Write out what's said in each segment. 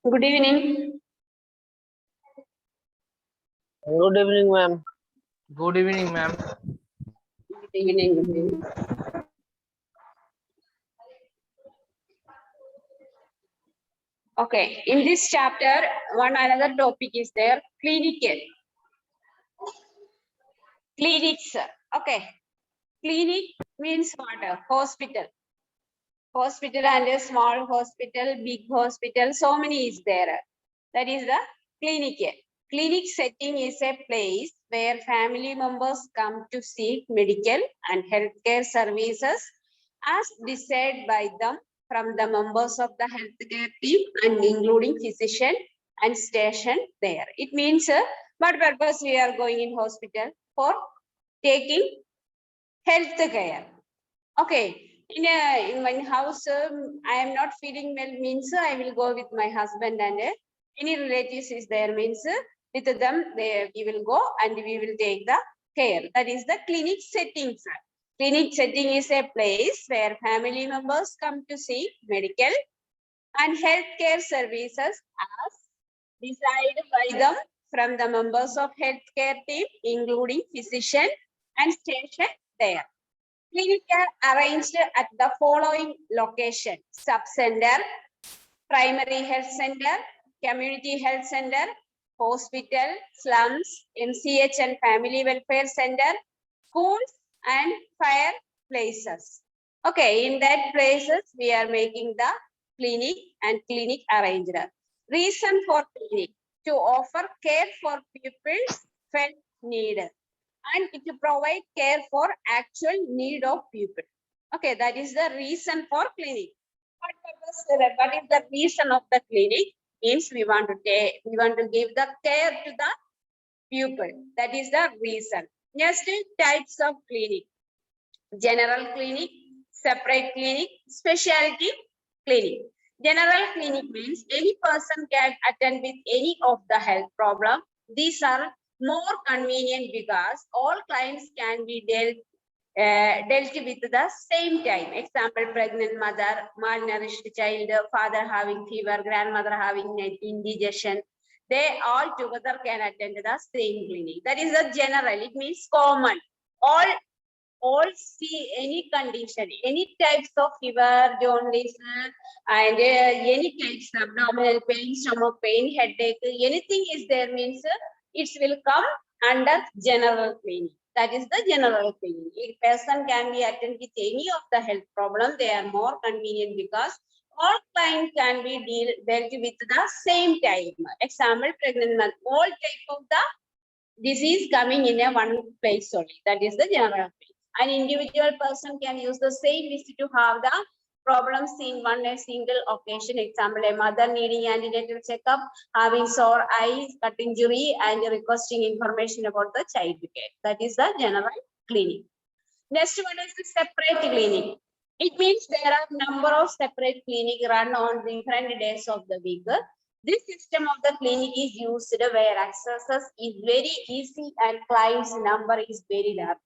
Good evening. Good evening, ma'am. Good evening, ma'am. Good evening. Good evening. Okay, in this chapter, one another topic is there, clinical. Clinics. Okay. Clinic means what? Hospital. Hospital and a small hospital, big hospital, so many is there. That is the clinic. Clinic setting is a place where family members come to seek medical and healthcare services as decided by them from the members of the healthcare team and including physician and station there. It means what purpose we are going in hospital? For taking health care. Okay. In my house, I am not feeling well means I will go with my husband and any relatives is there means with them we will go and we will take the care. That is the clinic setting. Clinic setting is a place where family members come to see medical and healthcare services as decided by them from the members of healthcare team, including physician and station there. Clinic are arranged at the following location: sub-center, primary health center, community health center, hospital, slums, MCH and family welfare center, schools and fire places. Okay, in that places we are making the clinic and clinic arranged. Reason for clinic: to offer care for people felt need and to provide care for actual need of people. Okay, that is the reason for clinic. What is the reason of the clinic? Means we want to give the care to the pupil. That is the reason. Next, types of clinic: general clinic, separate clinic, specialty clinic. General clinic means any person can attend with any of the health problem. These are more convenient because all clients can be dealt with the same time. Example: pregnant mother, malnourished child, father having fever, grandmother having indigestion. They all together can attend the same clinic. That is a general. It means common. All see any condition, any types of fever, jaundice, and any types of abdominal pain, stomach pain, headache, anything is there means it will come under general clinic. That is the general clinic. A person can be attended with any of the health problem. They are more convenient because all clients can be dealt with the same time. Example: pregnant month, all type of the disease coming in a one place only. That is the general clinic. An individual person can use the same visit to have the problems in one single occasion. Example: a mother needing antenatal checkup, having sore eyes, cut injury, and requesting information about the child care. That is the general clinic. Next one is the separate clinic. It means there are number of separate clinic run on different days of the week. This system of the clinic is used where access is very easy and clients number is very large.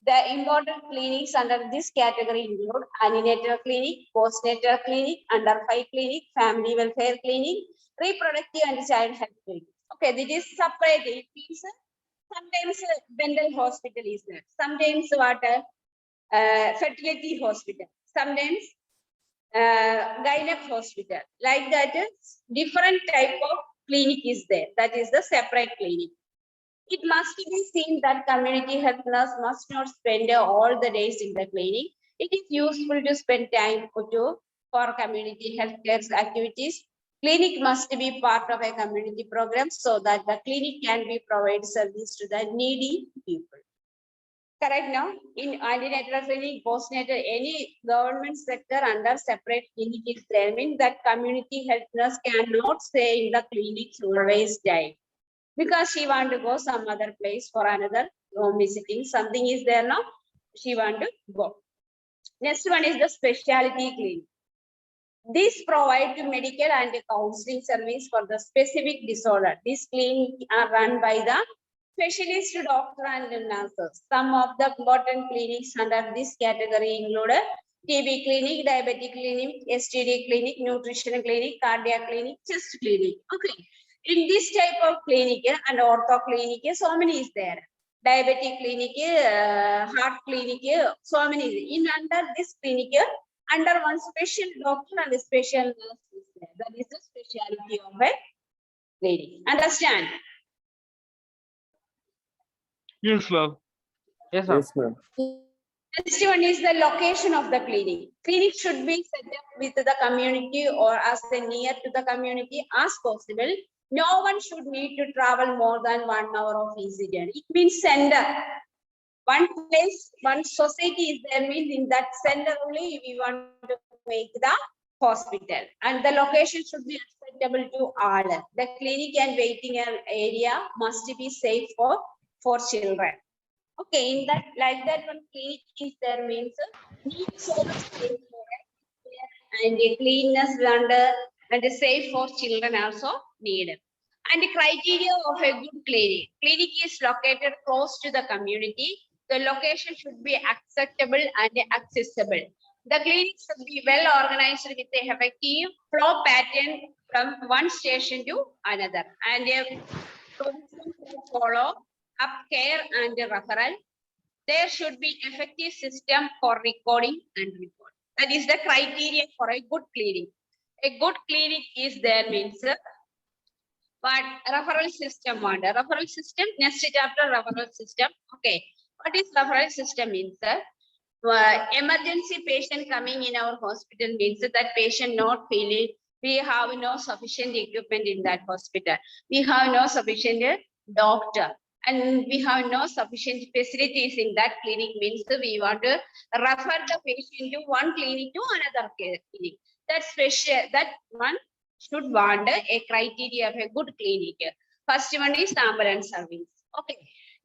The important clinics under this category include antenatal clinic, postnatal clinic, under 5 clinic, family welfare clinic, reproductive and child health clinic. Okay, this is separate. It means sometimes dental hospital is there. Sometimes fertility hospital. Sometimes gynec hospital. Like that, different type of clinic is there. That is the separate clinic. It must be seen that community health nurse must not spend all the days in the clinic. It is useful to spend time for community health care activities. Clinic must be part of a community program so that the clinic can be provide service to the needy people. Correct now? In antenatal clinic, postnatal, any government sector under separate clinic is there, means that community health nurse cannot stay in the clinic always time, because she want to go some other place for another home visiting. Something is there now, she want to go. Next one is the specialty clinic. This provide medical and counseling service for the specific disorder. This clinic are run by the specialist doctor and nurses. Some of the important clinics under this category include TB clinic, diabetic clinic, STD clinic, nutrition clinic, cardiac clinic, chest clinic. Okay. In this type of clinic and ortho clinic, so many is there. Diabetic clinic, heart clinic, so many. In under this clinic, under one special doctor and a special nurse is there. That is the specialty of a clinic. Understand? Yes, ma'am. Yes, ma'am. Yes, ma'am. Next one is the location of the clinic. Clinic should be set up with the community or as near to the community as possible. No one should need to travel more than 1 hour of easy journey. It means center. One place, one society is there, means in that center only we want to make the hospital. And the location should be acceptable to all. The clinic and waiting area must be safe for children. Okay, in that, like that one clinic is there means need so much space for it, and a cleanness and a safe for children also needed. And the criteria of a good clinic. Clinic is located close to the community. The location should be acceptable and accessible. The clinic should be well organized with a effective flow pattern from one station to another. And a provision to follow up care and referral. There should be effective system for recording and report. That is the criteria for a good clinic. A good clinic is there means but referral system wonder. Referral system, next chapter referral system. Okay. What is referral system means? Emergency patient coming in our hospital means that patient not feeling we have no sufficient equipment in that hospital. We have no sufficient doctor and we have no sufficient facilities in that clinic means we want to refer the patient to one clinic to another clinic. That special, that one should want a criteria of a good clinic. First one is ambulance service. Okay.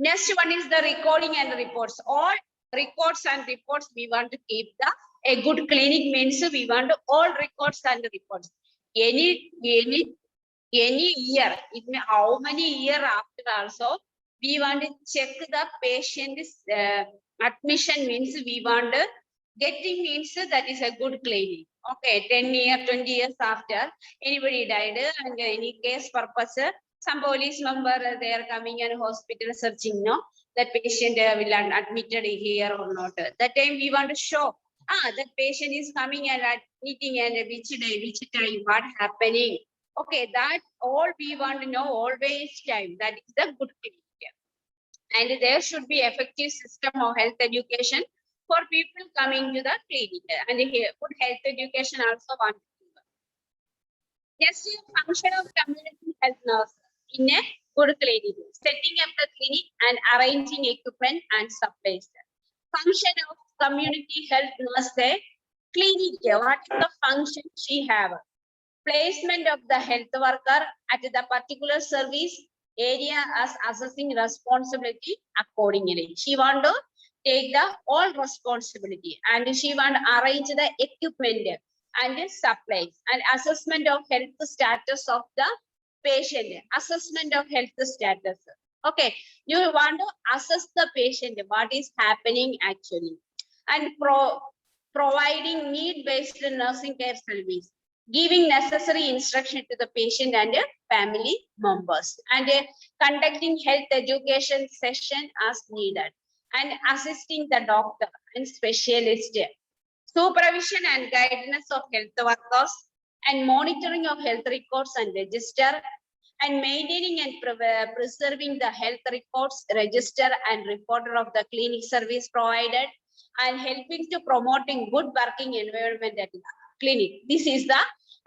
Next one is the recording and reports. All records and reports we want to keep a good clinic means we want all records and reports. Any year, it may how many year after also we want to check the patient's admission means we want to getting means that is a good clinic. Okay, 10 years, 20 years after anybody died and any case purpose, some police member they are coming in hospital searching, no, that patient will admitted here or not. That time we want to show, that patient is coming and admitting and which day, which time, what happening. Okay, that all we want to know always time. That is the good clinic. And there should be effective system of health education for people coming to the clinic, and good health education also want to do. Next is function of community health nurse in a good clinic. Setting up the clinic and arranging equipment and supplies. Function of community health nurse clinic. What is the function she have? Placement of the health worker at the particular service area as assessing responsibility accordingly. She want to take the all responsibility and she want to arrange the equipment and the supplies and assessment of health status of the patient. Assessment of health status. Okay, you want to assess the patient, what is happening actually, and providing need-based nursing care service, giving necessary instruction to the patient and family members, and conducting health education session as needed, and assisting the doctor and specialist, supervision and guidance of health workers, and monitoring of health records and register, and maintaining and preserving the health records, register and reporter of the clinic service provided, and helping to promoting good working environment at the clinic. This is the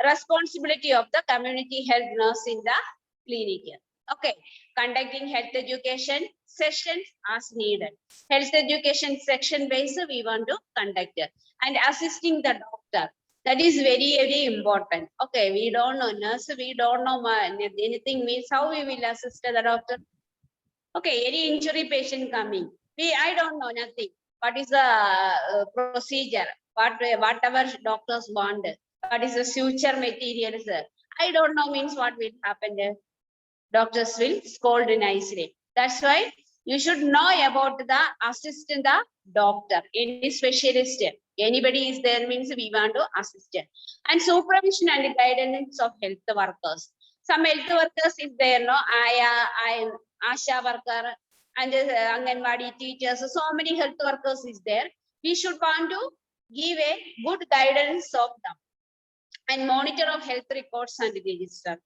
responsibility of the community health nurse in the clinic. Okay, conducting health education sessions as needed. Health education section based we want to conduct, and assisting the doctor. That is very, very important. Okay, we don't know nurse, we don't know anything means how we will assist the doctor. Okay, any injury patient coming, I don't know nothing. What is the procedure? Whatever doctors want. What is the suture materials? I don't know means what will happen there. Doctors will scold nicely. That's why you should know about the assistant, the doctor, any specialist. Anybody is there means we want to assist. And supervision and guidance of health workers. Some health workers is there, no, I Asha worker and Anganwadi teachers. So many health workers is there. We should want to give a good guidance of them and monitor of health records and register.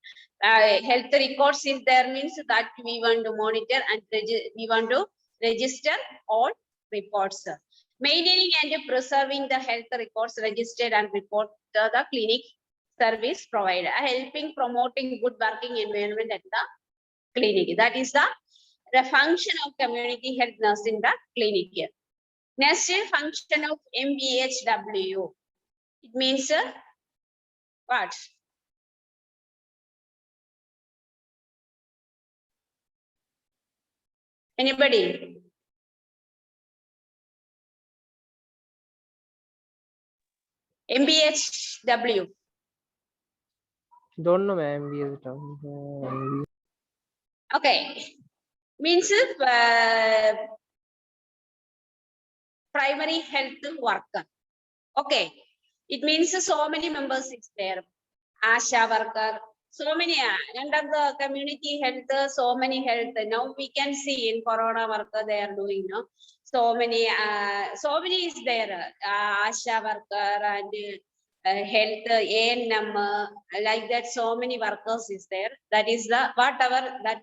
Health records is there means that we want to monitor and we want to register all reports. Maintaining and preserving the health records registered and report to the clinic service provider, helping promoting good working environment at the clinic. That is the function of community health nurse in the clinic. Next function of MBHW. It means what? Anybody? MBHW. Don't know, ma'am. MBS. Okay. Means primary health worker. Okay. It means so many members is there. Asha worker. So many under the community health, so many health. Now we can see in corona worker they are doing, no? So many is there. Asha worker and health, ANM, like that. So many workers is there. That is the whatever that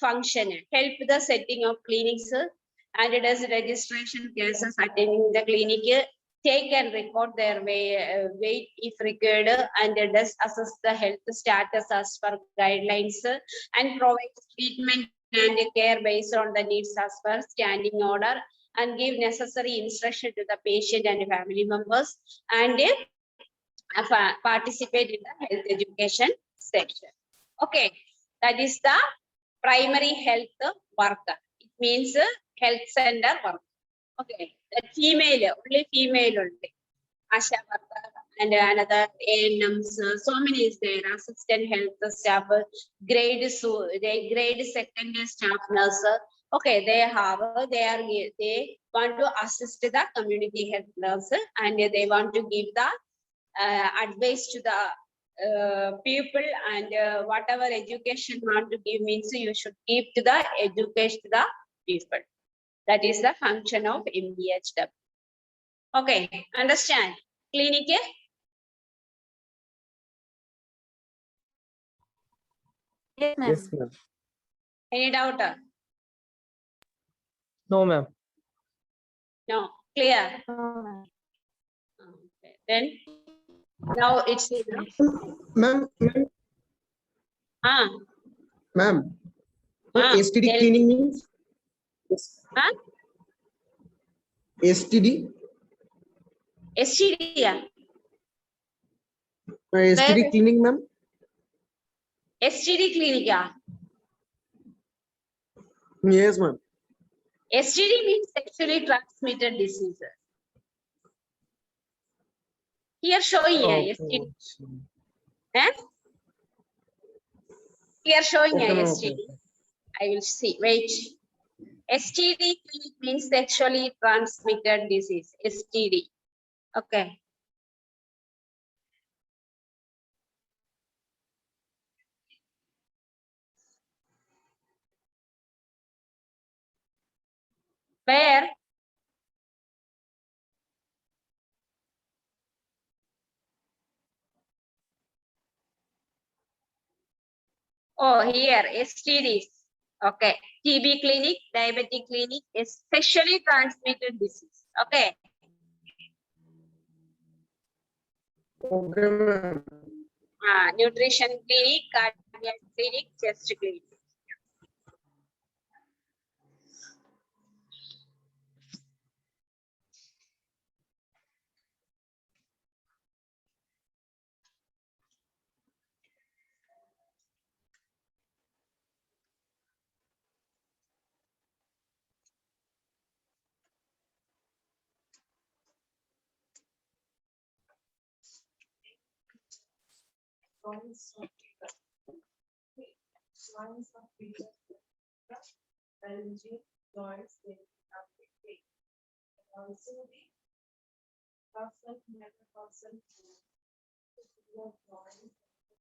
function. Help the setting of clinics and it is registration cases attending the clinic. Take and record their weight if required and does assess the health status as per guidelines and provides treatment and care based on the needs as per standing order and give necessary instruction to the patient and family members and participate in the health education section. Okay, that is the primary health worker. It means health center worker. Okay, that female, only female only. Asha worker and another ANMs, so many is there, assistant health staff, grade second staff nurse. Okay, they want to assist the community health nurse and they want to give the advice to the people and whatever education want to give means you should give to the education to the people. That is the function of MBHW. Okay, understand? Clinic? Yes, ma'am. Yes, ma'am. Any doubt? No, ma'am. No, clear. No, ma'am. Okay. Then now it's Ma'am, ah ma'am, what ah STD tell cleaning me. means? Ah STD? STD, yeah. STD Where? cleaning, ma'am? STD clinic, yeah. Yes, ma'am. STD means sexually transmitted diseases. Here showing Okay. STD. Eh? Here showing Okay, ma'am, STD. okay. I will see. Wait. STD clinic means sexually transmitted disease. STD. Okay. Where? Oh, here, STDs. Okay. TB clinic, diabetic clinic is sexually transmitted disease. Okay. Okay, ma'am. Nutrition clinic, cardiac clinic, chest clinic. person, person.